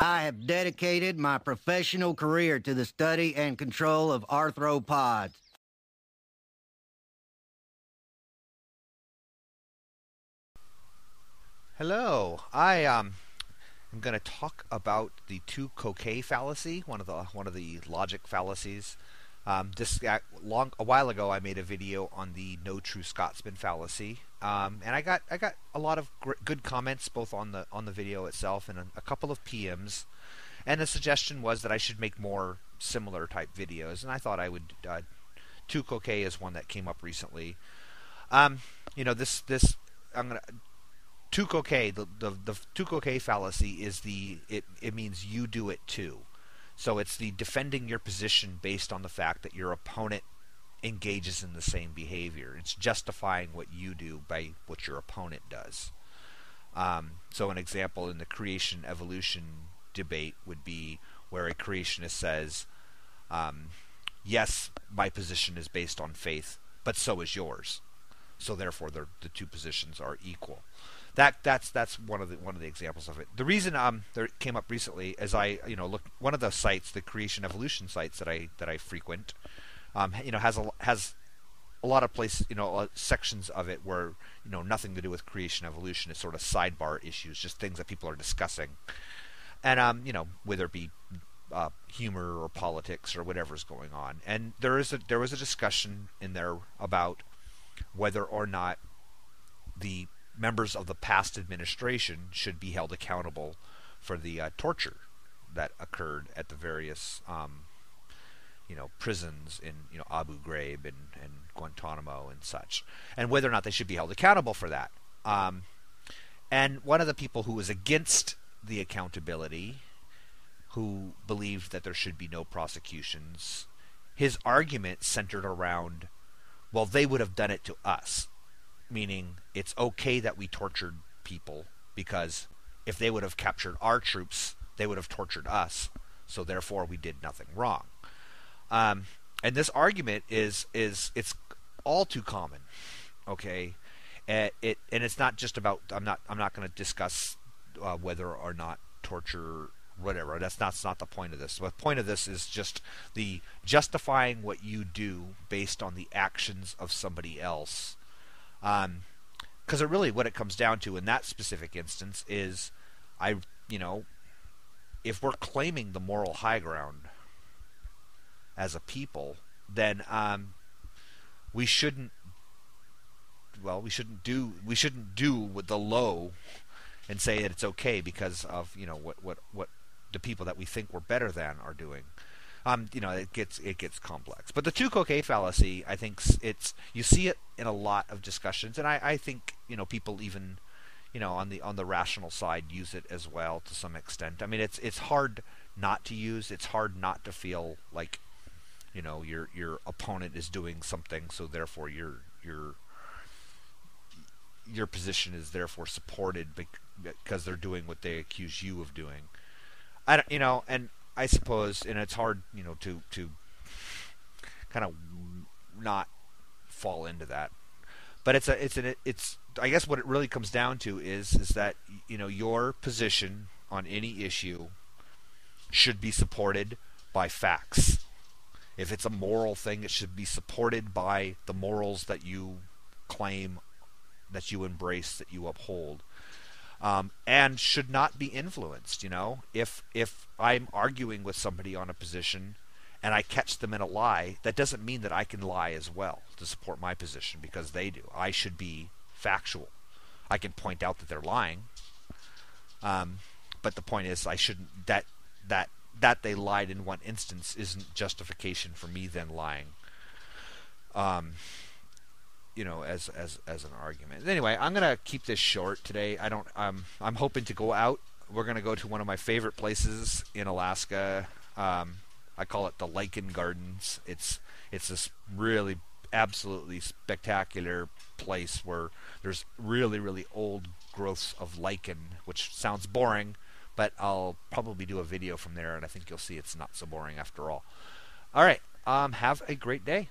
I have dedicated my professional career to the study and control of arthropods. Hello. I am going to talk about the two Quoque fallacy, one of the logic fallacies. A while ago, I made a video on the no true Scotsman fallacy, and I got a lot of good comments both on the video itself and a couple of PMs. And the suggestion was that I should make more similar type videos, and I thought I would. Two Quoque is one that came up recently. This I'm gonna Tu Quoque, the Tu Quoque fallacy is it means you do it too. So it's the defending your position based on the fact that your opponent engages in the same behavior. It's justifying what you do by what your opponent does. So an example in the creation evolution debate would be where a creationist says, yes, my position is based on faith, but so is yours. So therefore, the two positions are equal. That's one of the examples of it. The reason that came up recently is I look one of the sites, the creation evolution sites that I frequent, has a lot of places, sections of it where nothing to do with creation evolution. It's sort of sidebar issues, just things that people are discussing, and whether it be humor or politics or whatever's going on. And there was a discussion in there about whether or not the members of the past administration should be held accountable for the torture that occurred at the various prisons in Abu Ghraib and Guantanamo and such, and whether or not they should be held accountable for that. And one of the people who was against the accountability, who believed that there should be no prosecutions, his argument centered around, well, they would have done it to us. Meaning, it's okay that we tortured people because if they would have captured our troops, they would have tortured us. So therefore, we did nothing wrong. And this argument is it's all too common. Okay, and it's not just about. I'm not going to discuss whether or not torture, whatever. That's not the point of this. The point of this is just the justifying what you do based on the actions of somebody else. Because really what it comes down to in that specific instance is, if we're claiming the moral high ground as a people, then we shouldn't do with the low and say that it's okay because of what the people that we think we're better than are doing. It gets complex. But the Tu Quoque fallacy, I think you see it in a lot of discussions, and I think people even on the rational side use it as well to some extent. I mean, it's hard not to use. It's hard not to feel like your opponent is doing something, so therefore your position is therefore supported because they're doing what they accuse you of doing. And I suppose, and it's hard, to kind of not fall into that. But it's I guess what it really comes down to is that your position on any issue should be supported by facts. If it's a moral thing, it should be supported by the morals that you claim, that you embrace, that you uphold. And should not be influenced. If I'm arguing with somebody on a position and I catch them in a lie, that doesn't mean that I can lie as well to support my position because they do. I should be factual. I can point out that they're lying, but the point is, I shouldn't. That they lied in one instance isn't justification for me then lying. As an argument. Anyway, I'm gonna keep this short today. I'm hoping to go out. We're gonna go to one of my favorite places in Alaska. I call it the Lichen Gardens. It's this really absolutely spectacular place where there's really, really old growths of lichen, which sounds boring, but I'll probably do a video from there, and I think you'll see it's not so boring after all. All right. Have a great day.